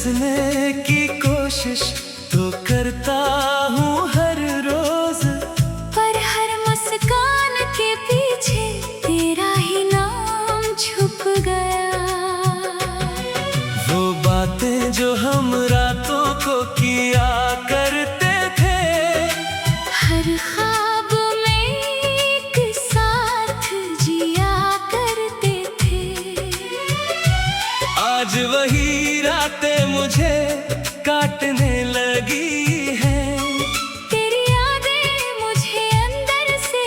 हंसने की कोशिश तो करता हूँ हर रोज, पर हर मुस्कान के पीछे तेरा ही नाम छुप गया। वो बातें जो हम रातों को किया करते थे, हर ख्वाब में एक साथ जिया करते थे। आज वही रातें मुझे काटने लगी हैं। तेरी यादें मुझे अंदर से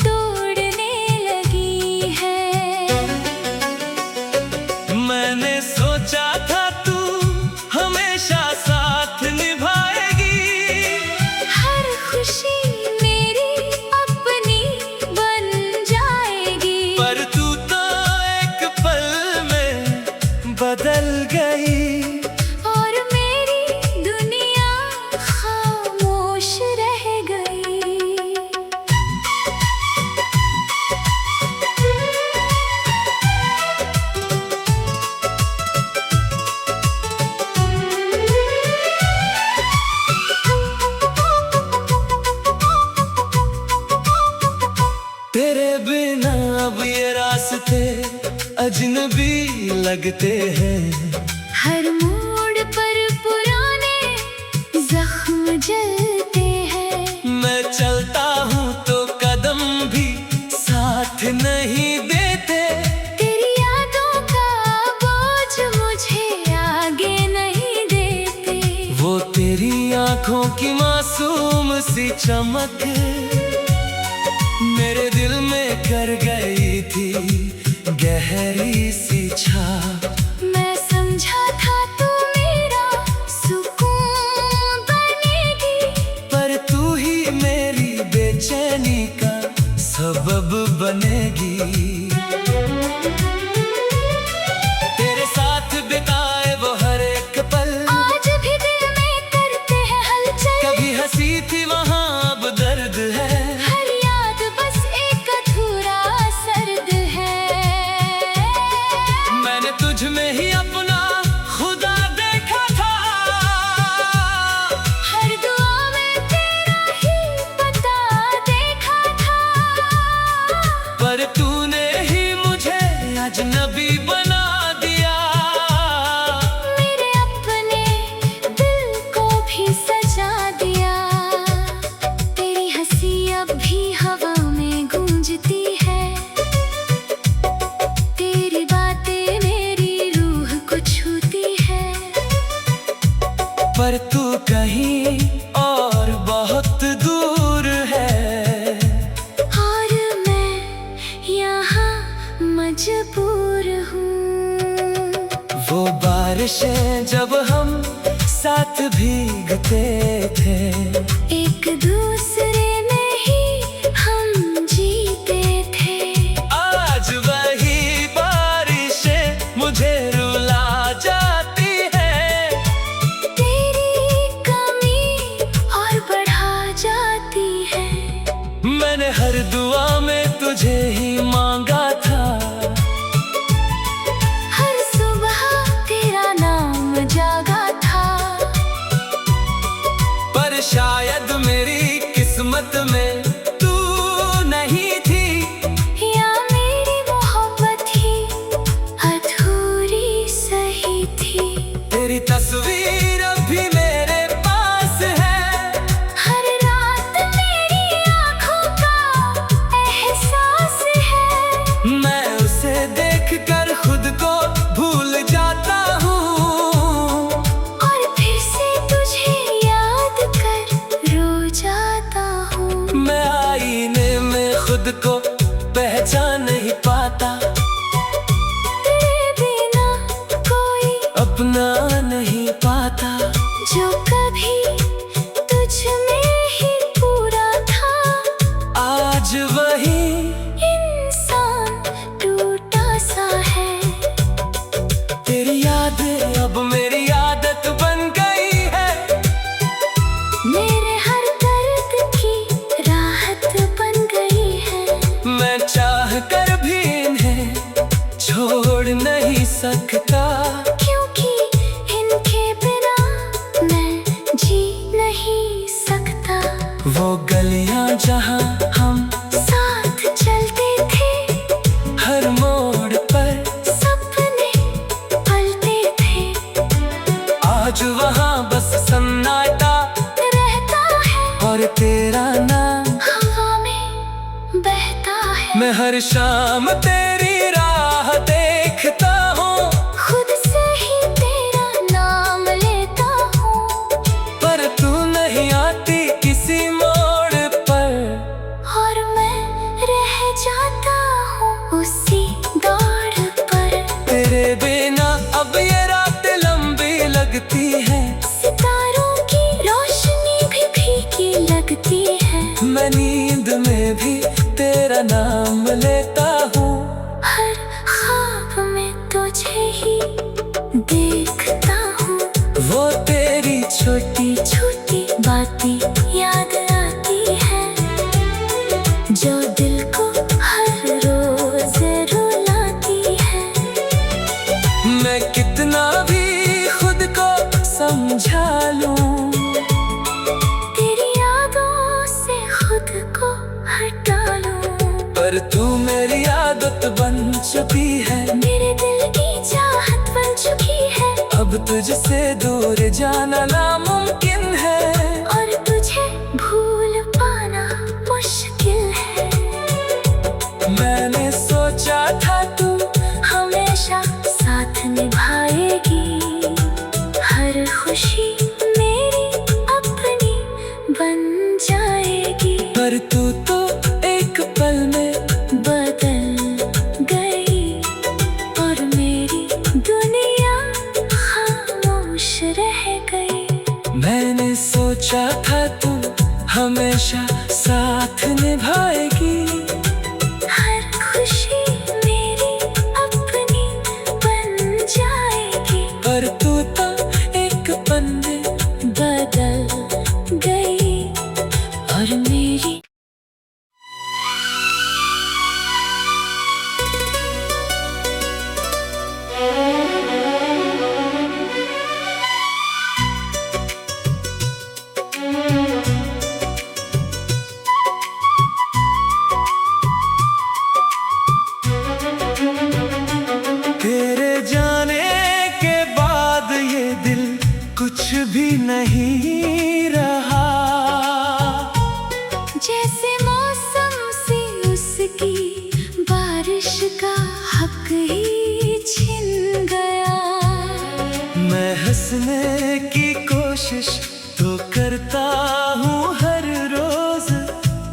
तोड़ने लगी है। मैंने सोचा था तू हमेशा साथ निभाएगी, हर खुशी मेरी अपनी बन जाएगी। पर तू तो एक पल में बदल गई। और मेरी दुनिया खामोश रह गई। तेरे बिना अब ये रास्ते अजनबी लगते हैं। हर मोड़ पर पुराने जख्म जलते हैं। मैं चलता हूँ तो कदम भी साथ नहीं देते। तेरी यादों का बोझ मुझे आगे नहीं देते। वो तेरी आंखों की मासूम सी चमक मेरे दिल में कर गई थी गहरी सी छाप। मैं समझा था तू मेरा सुकून बनेगी, पर तू ही मेरी बेचैनी का सबब बनेगी। तेरे साथ बिताए वो हर एक पल आज भी दिल में करते हैं हलचल। कभी हंसी थी वहाँ अब दर्द है। हर याद बस एक अधूरा सर्द है। मैंने तुझ में ही अपना खुदा देखा था, हर दुआ में तेरा ही पता देखा था। पर तूने ही मुझे अजनबी बना दिया। मेरे अपने दिल को भी सजा दिया। तेरी हंसी अब भी हवा में गूंजती है। तेरी बातें मेरी रूह को छूती है। पर तू कहीं और बहुत दूर है, और मैं यहाँ मजबूर हूँ। वो बारिशें जब हम साथ भीगते थे, एक दूसरे में ही हम जीते थे। आज वही बारिशें मुझे रुला जाती है। तेरी कमी और बढ़ा जाती है। मैंने हर दुआ में तुझे ही मांगा था, हर सुबह तेरा नाम जागा था। पर शायद मेरी किस्मत में तू नहीं थी, या मेरी मोहब्बत ही अधूरी सही थी। तेरी तस्वीर अभी मेरे पास है। हर रात मेरी आँखों का एहसास है। मैं उसे देखकर खुद को भूल जाता हूँ, और फिर से तुझे याद कर रो जाता हूँ। मैं आईने में खुद को पहचान नहीं पाता। तेरे बिना कोई अपना नहीं पाता। जो कभी तुझ में ही पूरा था, आज वही इंसान टूटा सा है। तेरी यादें अब मेरी आदत बन गई है। मेरे हर दर्द की राहत बन गई है। मैं चाह कर भी इन्हें जहाँ हम साथ चलते थे, हर मोड़ पर सपने पलते थे। आज वहाँ बस सन्नाटा रहता है और तेरा नाम हवा में बहता है। मैं हर शाम तेरी राह देखता हूँ, खुद से ही तेरा नाम लेता हूँ, पर तू नहीं आती किसी मोड़ पर। और मैं रह जाता हूँ उसी दौड़ पर। तेरे बिना अब ये रात लंबी लगती है, सितारों की रोशनी भी फीकी लगती है। मैं नींद में भी तेरा नाम लेता हूँ। हर ख्वाब में तुझे ही देखता हूँ, वो तेरी छोटी छोटी बातें याद आती है, जो दिल को हर रोज रुलाती है। मैं कितना भी खुद को समझा लूं, तेरी यादों से खुद को हटा लूं, पर तू मेरी आदत बन चुकी है। मेरे दिल की चाहत बन चुकी है। अब तुझसे दूर जाना नामुमकिन है, और तुझे भूल पाना मुश्किल है। मैंने सोचा था तू हमेशा साथ निभाएगी, हर खुशी मेरी अपनी बन जाएगी। पर तू तो एक पल में बदल गई और मेरी दुनिया खामोश रह गई। मैंने सोचा था तू हमेशा साथ निभाएगी, हर खुशी मेरी अपनी बन जाएगी। पर तू तो एक पल में बदल गई और मेरी तेरे जाने के बाद ये दिल कुछ भी नहीं रहा। जैसे मौसम से उसकी बारिश का हक ही छिन गया। मैं हंसने की कोशिश तो करता हूँ हर रोज,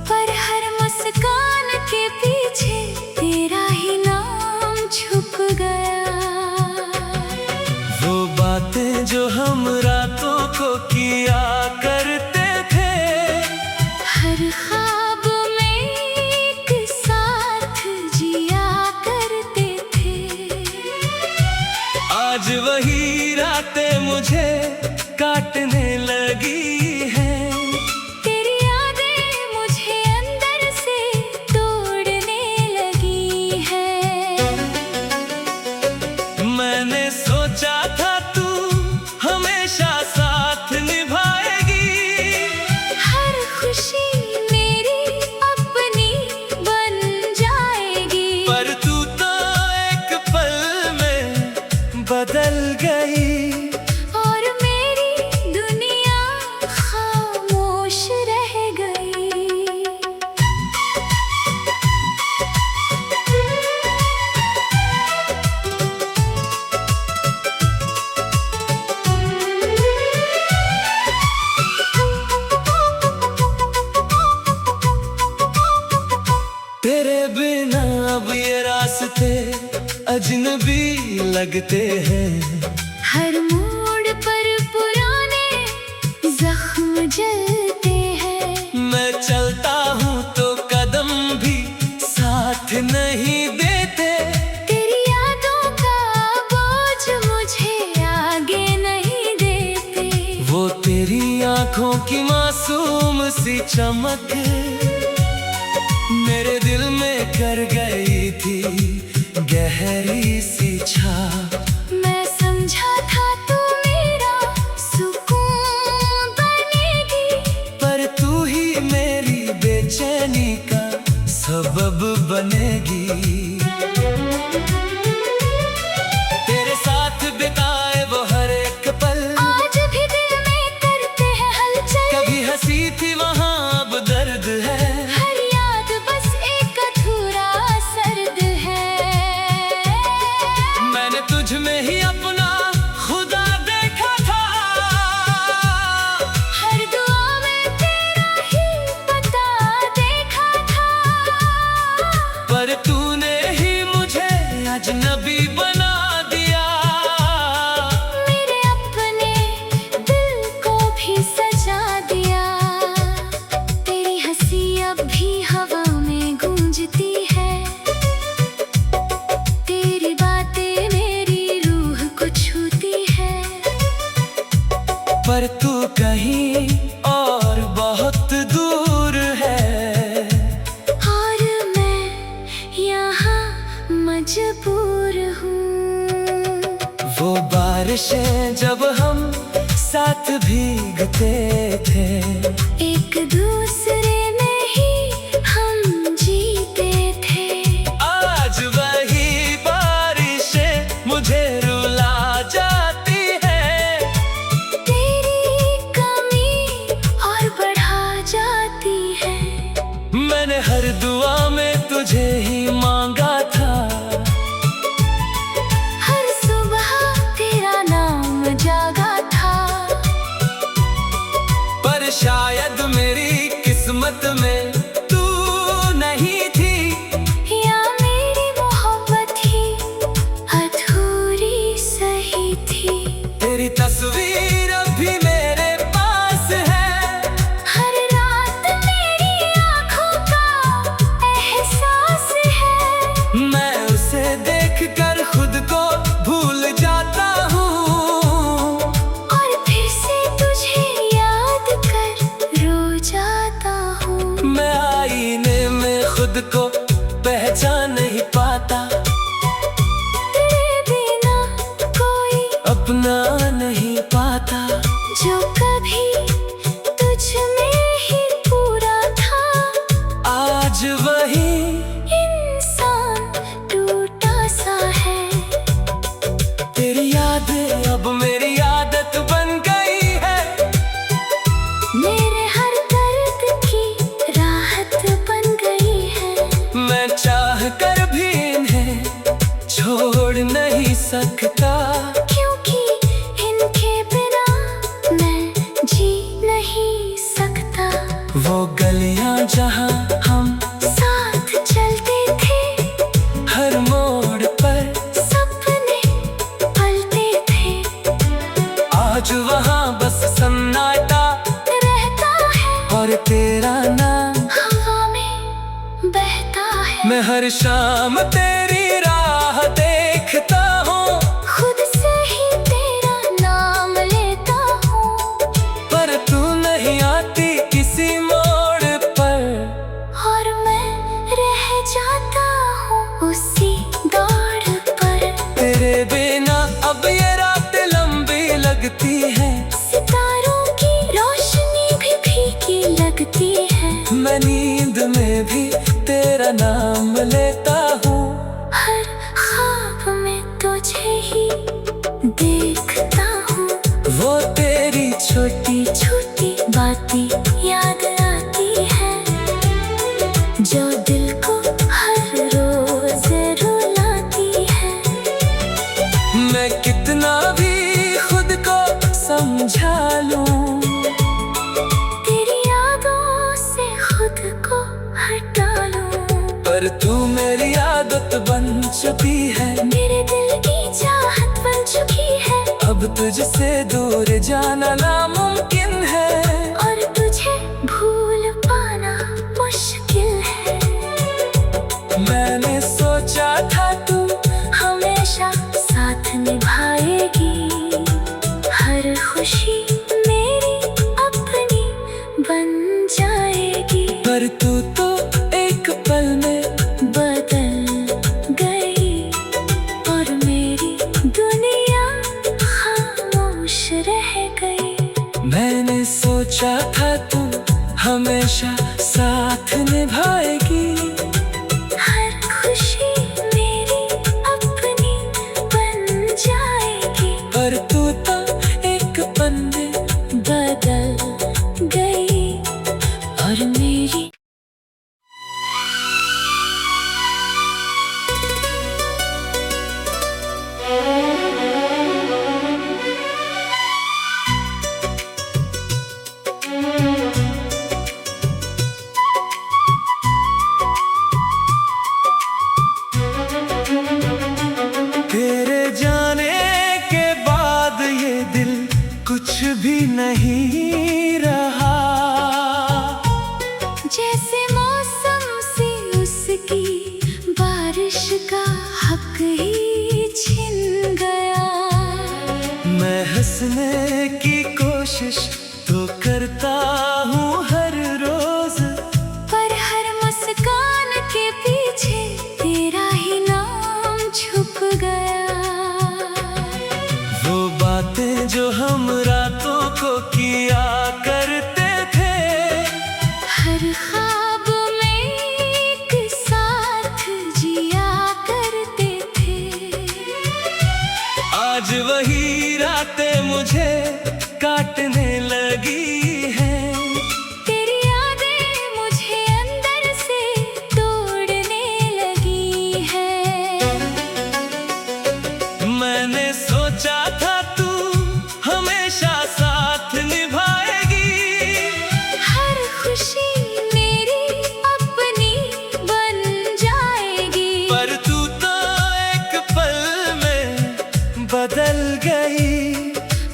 पर हर मुस्कान के पीछे तेरा ही नाम छुप गया। वो बातें जो हम रातों को किया करते थे, हर ख्वाब में एक साथ जिया करते थे। आज वही रातें मुझे काटने लगी हैं। तेरी यादें मुझे अंदर से तोड़ने लगी है। मैंने सोचा था तू हमेशा साथ निभाएगी, हर खुशी मेरी अपनी बन जाएगी। पर तू तो एक पल में बदल गई। और मेरी दुनिया खामोश रह गई। तेरे बिना अब ये रास्ते अजनबी लगते हैं। हर मोड़ पर पुराने जख्म जलते हैं। मैं चलता हूँ तो कदम भी साथ नहीं देते। तेरी यादों का बोझ मुझे आगे नहीं देते। वो तेरी आंखों की मासूम सी चमक मेरे दिल में कर गई थी गहरी सी छाप। मैं समझा था तू मेरा सुकून बनेगी, पर तू ही मेरी बेचैनी अजनबी बना दिया। मेरे अपने दिल को भी सजा दिया। तेरी हंसी अब भी हवा में गूंजती है। तेरी बातें मेरी रूह को छूती है। पर तू कहीं और बहुत दूर है, और मैं यहाँ मजबूर हूँ। वो बारिशें जब हम साथ भीगते थे, एक दूसरे में ही हम जीते थे। आज वही बारिशें मुझे रुला जाती है। तेरी कमी और बढ़ा जाती है। मैंने हर दुआ में तुझे ही मांगा था। हर सुबह तेरा नाम जागा था। पर शायद मेरी किस्मत में तू नहीं थी, या मेरी मोहब्बत ही अधूरी सही थी। तेरी तस्वीर अब भी मेरे पास है। हर रात मेरी आँखों का एहसास है। मैं उसे देखकर खुद को भूल जाता हूँ, और फिर से तुझे याद कर रो जाता हूँ। मैं आईने में खुद को पहचान नहीं पाता। तेरे बिना कोई अपना नहीं पाता। जो कभी तुझ में ही पूरा था, आज वही इंसान टूटा सा है। तेरी यादें अब मेरी आदत बन गई है। मेरे हर दर्द की राहत बन गई है। मैं चाह कर भी इन्हें छोड़ नहीं सकता, क्योंकि इनके बिना मैं जी नहीं सकता। वो गलियां जहां हम साथ चलते थे, हर मोड़ पर सपने पलते थे। आज वहां बस सन्नाटा रहता है और तेरा नाम। हवा में बहता है। मैं हर शाम तेरी राह देखता हूँ, खुद से ही तेरा नाम लेता हूँ। पर तू नहीं आती किसी मोड़ पर। और मैं रह जाता हूँ उसी दौड़ पर। तेरे बिना अब ये रात लंबी लगती है। सितारों की रोशनी भी फीकी लगती है। मैं नींद में भी तेरा नाम लेता हूँ। हर ख्वाब में तुझे ही देखता हूँ। वो तेरी छोटी छोटी बातें याद आती है, जो दिल को हर रोज रुलाती है। मैं कितना भी खुद को समझा लूं, तेरी यादों से खुद को हटा लूं। पर तू मेरी आदत बन चुकी है। मेरे दिल की चाहत बन चुकी है। अब तुझसे दूर जाना नामुमकिन है। और तुझे भूल पाना मुश्किल है। मैंने सोचा था तू हमेशा साथ निभाएगी। हर खुशी मेरी अपनी बन जाएगी। पर तू तो एक पल में बदल गई, और मेरी दुनिया खामोश रह गई। मैंने सोचा था तू हमेशा साथ निभाएगी। हंसने की कोशिश तो करता हूँ हर रोज, पर हर मुस्कान के पीछे तेरा ही नाम छुप गया। वो बातें जो हम रातों को किया करते थे, हर ख्वाब में एक साथ जिया करते थे। आज वही रातें मुझे काटने लगी हैं। तेरी यादें मुझे अंदर से तोड़ने लगी है। मैंने सोचा था तू हमेशा साथ निभाएगी, हर खुशी मेरी अपनी बन जाएगी। पर तू तो एक पल में बदल गई।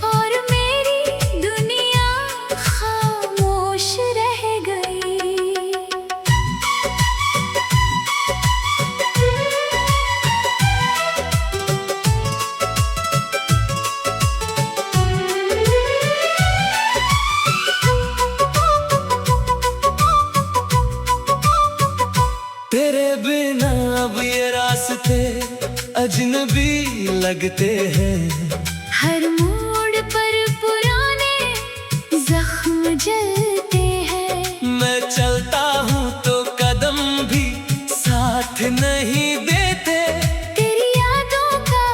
और मेरी दुनिया खामोश रह गई। तेरे बिना अब ये रास्ते अजनबी लगते हैं। हर मोड़ पर पुराने जख्म जलते हैं। मैं चलता हूँ तो कदम भी साथ नहीं देते। तेरी यादों का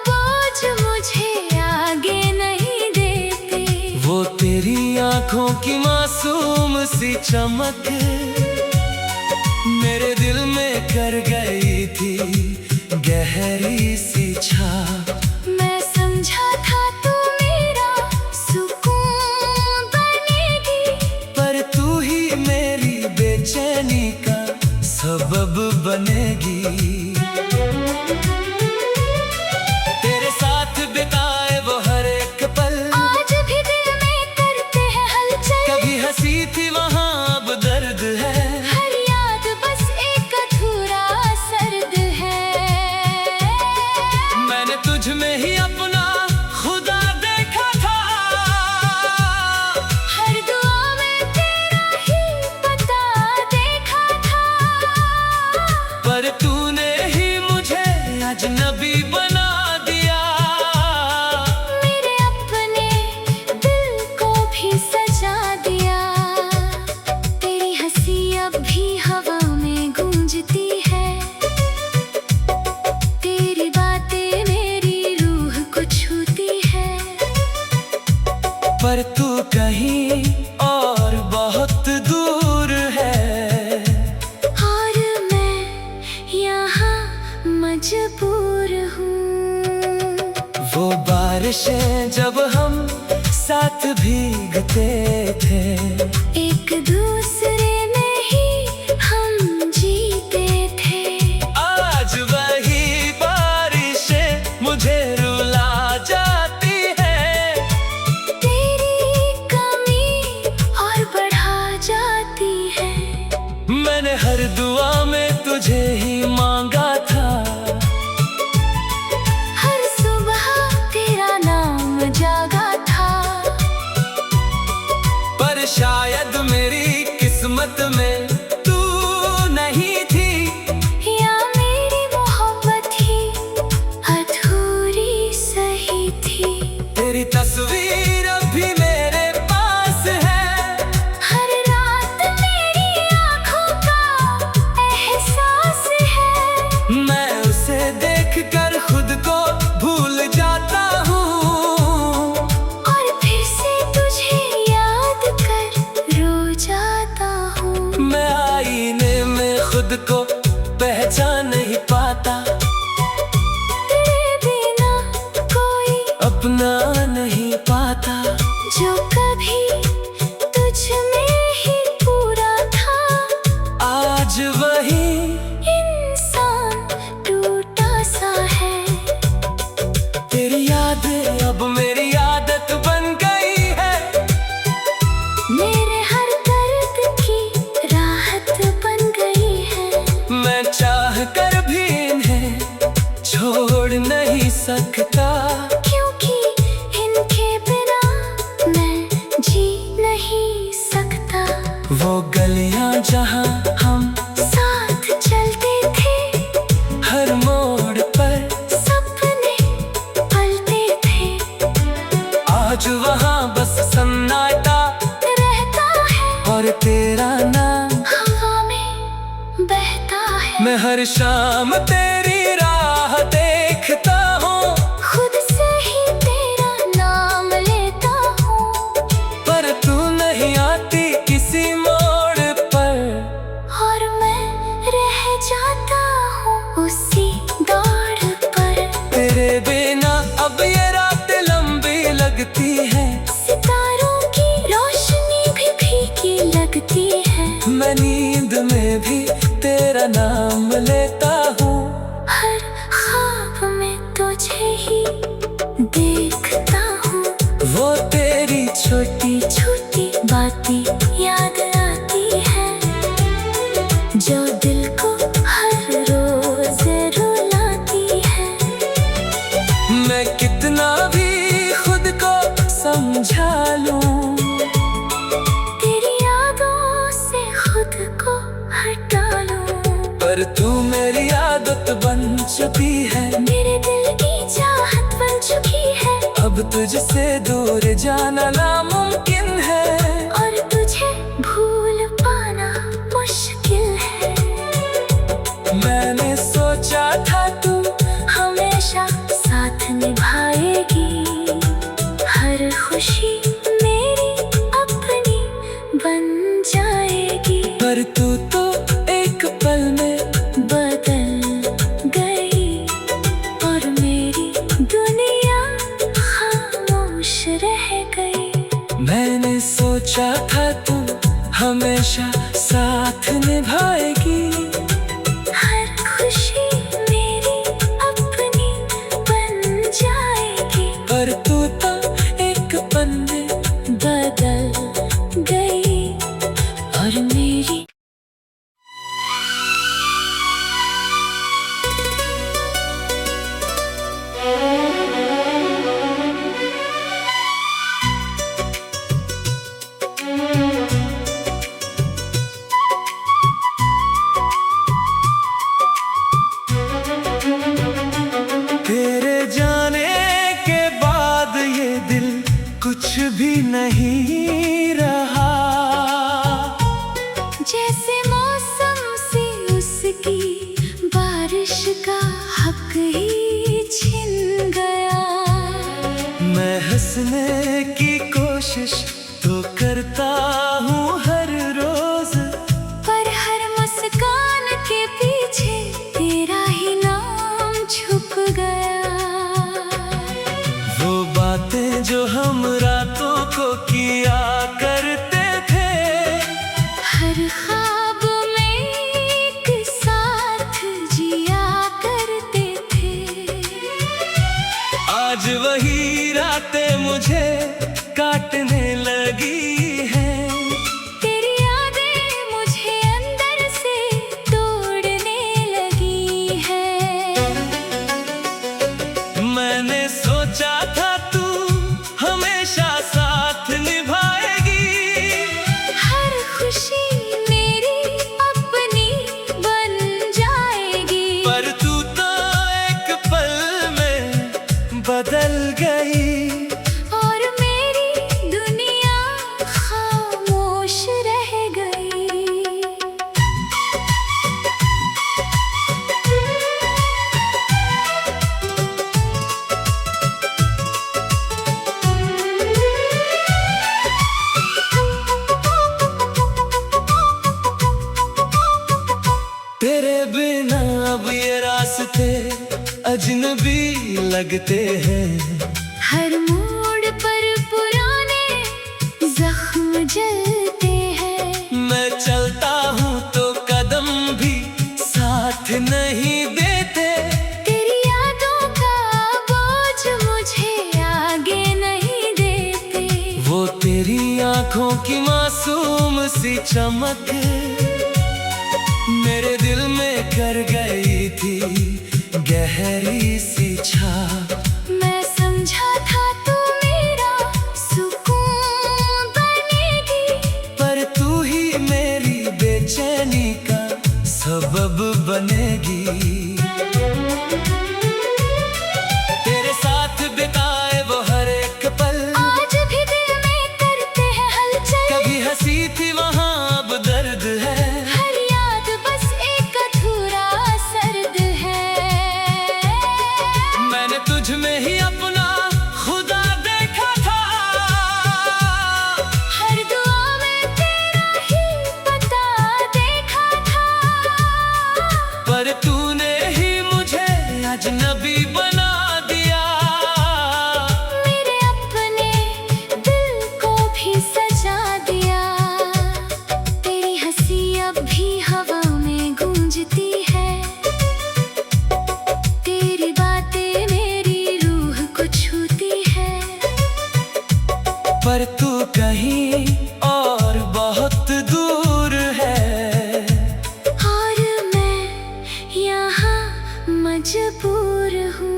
बोझ मुझे आगे नहीं देते। वो तेरी आंखों की मासूम सी चमक मेरे दिल में कर गई थी गहरी सी छाप। मैं समझा था तू मेरा सुकून बनेगी, पर तू ही मेरी बेचैनी का सबब बनेगी। तेरे साथ बिताए वो हर एक पल आज भी दिल में करते हैं हलचल। कभी हंसी थी वहाँ अब दर्द है। हर याद बस एक अधूरा सर्द है। मैंने तुझ में ही अपना खुदा देखा था, हर दुआ में तेरा ही पता देखा था। पर तूने ही मुझे अजनबी बना दिया। मेरे अपने दिल को भी सजा दिया। तेरी हंसी अब भी हवा में गूंजती है। तेरी बातें मेरी रूह को छूती है। पर तू कहीं और बहुत दूर है, और मैं यहाँ मजबूर हूँ। वो बारिशें जब हम साथ भीगते थे, एक दूसरे में ही हम जीते थे। आज वही बारिशें मुझे रुला जाती है। तेरी कमी और बढ़ा जाती है। मैंने हर दुआ में तुझे ही मांगा था, हर सुबह तेरा नाम जागा था। पर शायद मेरी किस्मत में तू नहीं थी, या मेरी मोहब्बत ही अधूरी सही थी। तेरी तस्वीर अभी मेरे पास है। हर रात मेरी आँखों का एहसास है। मैं उसे देखकर खुद को भूल जाता हूँ, और फिर से तुझे याद कर रो जाता हूँ। मैं आईने में खुद को पहचान नहीं पाता। तेरे बिना कोई अपना नहीं पाता। जो कभी तुझ में ही पूरा था, आज वही इंसान टूटा सा है। तेरी यादें अब मेरी आदत बन गई है। मेरे हर दर्द की राहत बन गई है। मैं चाह कर भी इन्हें छोड़ नहीं सकता, क्योंकि इनके बहता है। मैं हर शाम तेरी राह देखता हूँ, खुद से ही तेरा नाम लेता हूँ, पर तू नहीं आती किसी मोड़ पर, और मैं रह जाता हूँ उसी दौड़ पर। तेरे बिना अब ये रात लंबी लगती है, सितारों की रोशनी भी फीकी लगती है। मैं नींद में भी तेरा नाम लेता हूँ, हर ख्वाब में तुझे ही देखता हूँ। वो तेरी छोटी छोटी बातें याद आती है, जो दिल को हर रोज रुलाती है। मैं कितना भी खुद को समझा लूं, तेरी यादों से खुद को हटा लूं, पर तू मेरी आदत बन चुकी है। मेरे दिल की चाहत बन चुकी है। अब तुझसे दूर जाना नामुमकिन है, और तुझे भूल पाना मुश्किल है। मैंने सोचा था तू हमेशा साथ निभाएगी, हर खुशी मेरी अपनी बन जाएगी। पर तू तो एक पल में बदल गई, और मेरी दुनिया खामोश रह गई। मैंने सोचा था तू हमेशा साथ निभाएगी, हर खुशी मेरी अपनी बन जाएगी। पर तू तो एक पल में बदल गई, और मेरी तेरे जाने के बाद ये दिल कुछ भी नहीं रहा, जैसे मौसम से उसकी बारिश का हक ही छिन गया। मैं हंसने की कोशिश तो करता हूँ हर रोज, पर हर मुस्कान के पीछे तेरा ही नाम छुप गया। वो बातें जो हम रातों को किया करते थे, हर ख्वाब में एक साथ जिया करते थे। आज वही रातें मुझे काटने लगी हैं। तेरी यादें मुझे अंदर से तोड़ने लगी है। मैंने सोचा था तू हमेशा साथ निभाएगी, हर खुशी मेरी अपनी बन जाएगी। पर तू तो एक पल में बदल गई, और मेरी दुनिया खामोश रह गई। तेरे बिना अब ये रास्ते अजनबी लगते हैं। हर मोड़ पर पुराने जख्म जलते हैं। मैं चलता हूँ तो कदम भी साथ नहीं देते, तेरी यादों का बोझ मुझे आगे नहीं देते। वो तेरी आंखों की मासूम सी चमक मेरे दिल में कर गई थी गहरी सी छाप। मैं समझा था तू मेरा सुकून बनेगी, पर तू ही मेरी बेचैनी का सबब बनेगी। तेरे साथ बिताए वो हर एक पल आज भी दिल में करते हैं हलचल। कभी हंसी थी वहाँ अब दर्द है। हर याद बस पर तूने ही मुझे अजनबी बना दिया। मेरे अपने दिल को भी सजा दिया। तेरी हंसी अब भी हवा में गूंजती है। तेरी बातें मेरी रूह को छूती है। पर तू कहीं और बहुत दूर है, और मैं यहाँ मजबूर हूँ।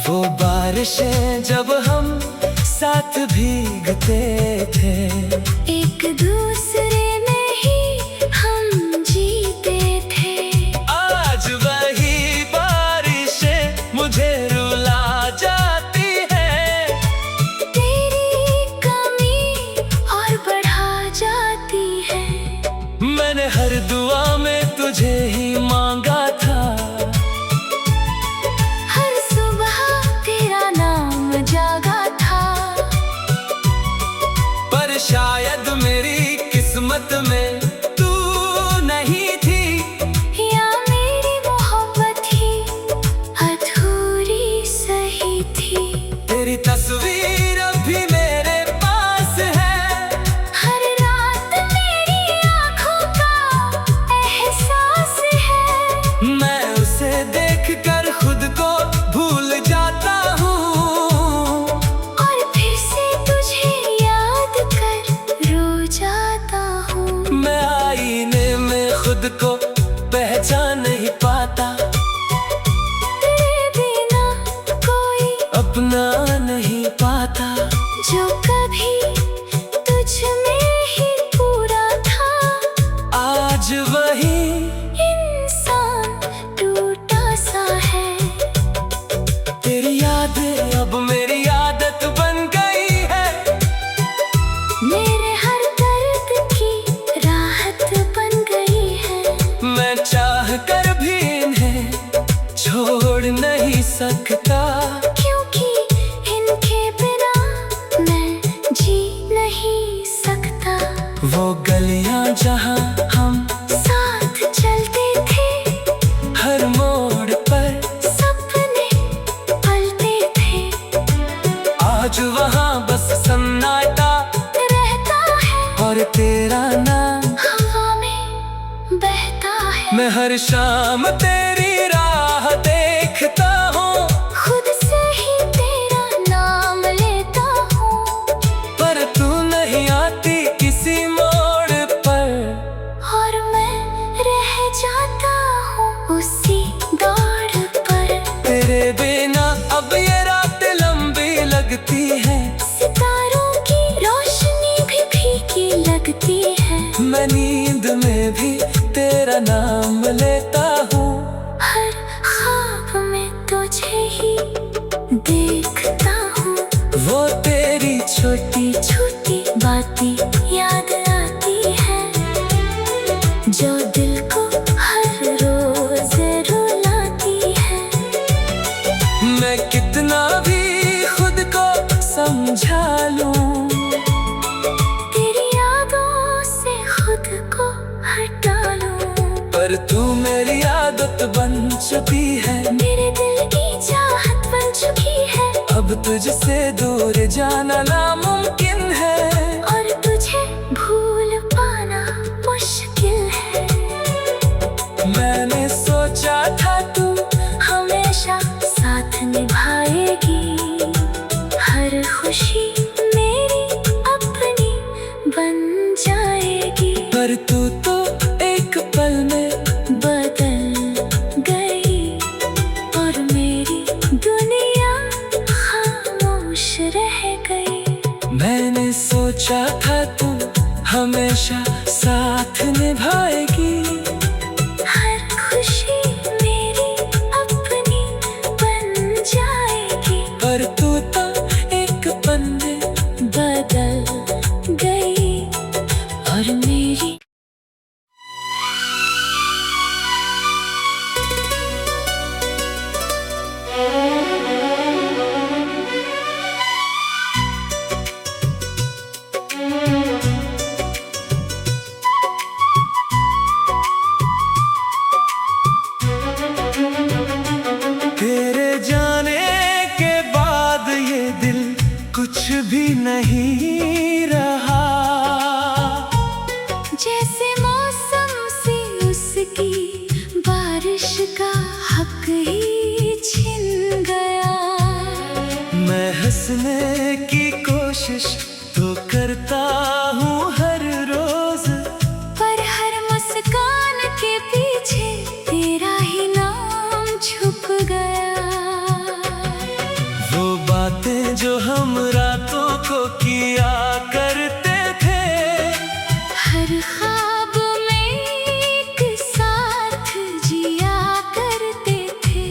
वो बारिशें जब हम साथ भीगते थे, एक दूसरे में ही हम जीते थे। आज वही बारिशें मुझे रुला जाती है। तेरी कमी और बढ़ा जाती है। मैंने हर दुआ में तुझे ही मांगा था, हर सुबह तेरा नाम जागा था। पर शायद मेरी किस्मत में तू नहीं थी, या मेरी मोहब्बत ही अधूरी सही थी। तेरी तस्वीर अभी मेरे पास है। हर रात मेरी आँखों का एहसास है। मैं उसे देखकर खुद को भूल जाता हूँ, और फिर से तुझे याद कर रो जाता हूँ। मैं आईने में खुद को पहचान नहीं पाता। तेरे बिना कोई अपना नहीं पाता, जो कभी तुझ में ही पूरा था। आज वही इंसान टूटा सा है। तेरी यादें अब मेरी आदत बन गई है। मेरे हर दर्द की राहत बन गई है। मैं चाह कर भी इन्हें छोड़ नहीं सकता, क्योंकि इनके बिना मैं जी नहीं सकता। वो गलियां जहां हम साथ चलते थे, हर मोड़ पर सपने पलते थे। आज वहां बस सन्नाटा रहता है और तेरा नाम। हवा में बहता है। मैं हर शाम तेरी राह देखता हूँ, खुद से ही तेरा नाम लेता हूँ। पर तू नहीं आती किसी मोड़ पर। और मैं रह जाता हूँ उसी दौड़ पर। तेरे बिना अब ये रात लंबी लगती है। सितारों की रोशनी भी फीकी लगती है। मैं नींद में भी तेरा नाम लेता हूँ। हर ख्वाब में तुझे ही देखता हूँ। वो तेरी छोटी छोटी बातें याद आती है, जो दिल को हर रोज रुलाती है। मैं कितना भी खुद को समझा लूं, तेरी यादों से खुद को हटा लूं। पर तू मेरी आदत बन चुकी है। मेरे दिल की चाहत बन चुकी है। अब तुझसे दूर जाना नामुमकिन है, और तुझे भूल पाना मुश्किल है। मैंने सोचा था तू हमेशा साथ निभाएगी। हर खुशी मेरी अपनी बन जाएगी। पर तू तो एक पल में बदल गई, और मेरी दुनिया खामोश रह गई। हंसने की कोशिश तो करता हूँ हर रोज, पर हर मुस्कान के पीछे तेरा ही नाम छुप गया। वो बातें जो हम रातों को किया करते थे, हर ख्वाब में एक साथ जिया करते थे।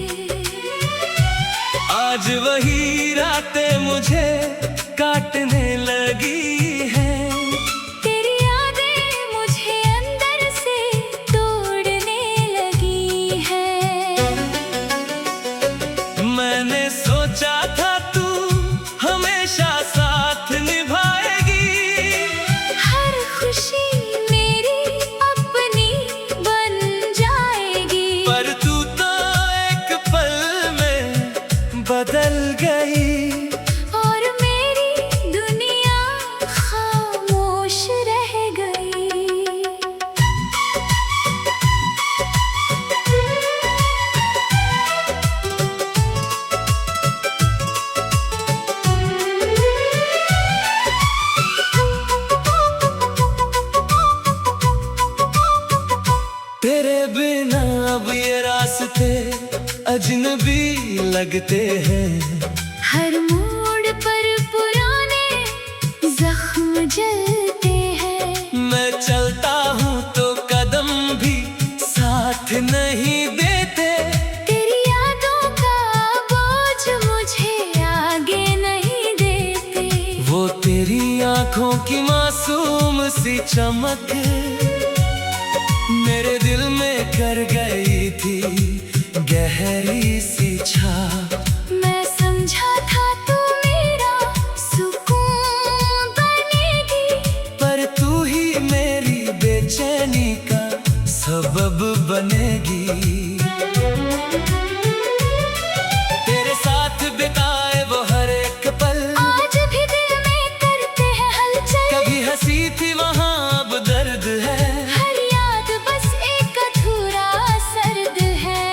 आज वही रातें मुझे काटने लगी हैं। तेरी यादें मुझे अंदर से तोड़ने लगी है। मैंने सोचा था तू हमेशा साथ निभाएगी, हर खुशी मेरी अपनी बन जाएगी। पर तू तो एक पल में बदल गई। और मेरी दुनिया खामोश रह गई। तेरे बिना अब ये रास्ते अजनबी लगते हैं। हर मोड़ पर पुराने जख्म जलते हैं। मैं चलता हूँ तो कदम भी साथ नहीं देते। तेरी यादों का बोझ मुझे आगे नहीं देते। वो तेरी आंखों की मासूम सी चमक मेरे दिल में कर गई थी गहरी सी छाप। मैं समझा था तू मेरा सुकून बनेगी, पर तू ही मेरी बेचैनी का सबब बनेगी। तेरे साथ बिताए वो हर एक पल आज भी दिल में करते हैं हलचल। कभी हंसी थी वहाँ अब दर्द है। हर याद बस एक अधूरा सर्द है।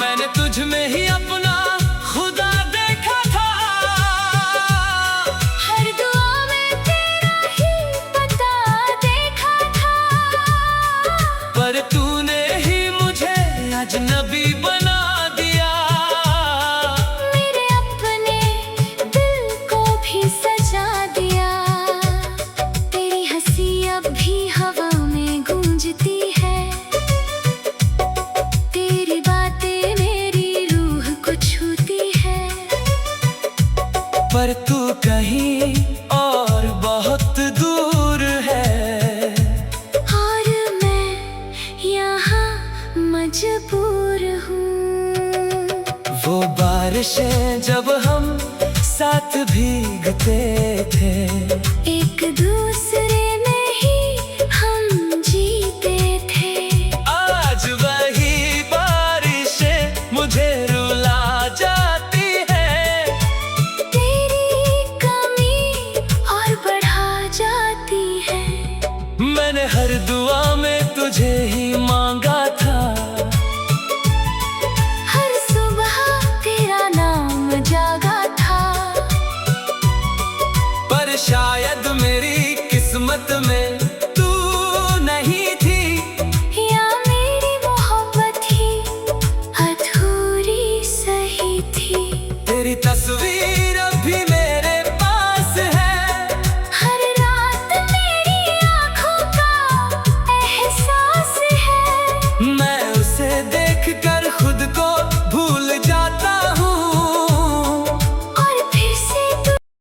मैंने तुझ में ही अपना खुदा देखा था, हर दुआ में तेरा ही पता देखा था। पर तूने ही मुझे अजनबी बना दिया। मेरे अपने दिल को भी सजा दिया। तेरी हंसी अब भी हवा में गूंजती है। तेरी बातें मेरी रूह को छूती है। पर तू कहीं और बहुत दूर है, और मैं यहाँ मजबूर हूँ। वो बारिशें जब हम साथ भीगते थे, एक दूसरे में ही हम जीते थे। आज वही बारिशें मुझे रुला जाती है। तेरी कमी और बढ़ा जाती है। मैंने हर दुआ में तुझे ही मांगा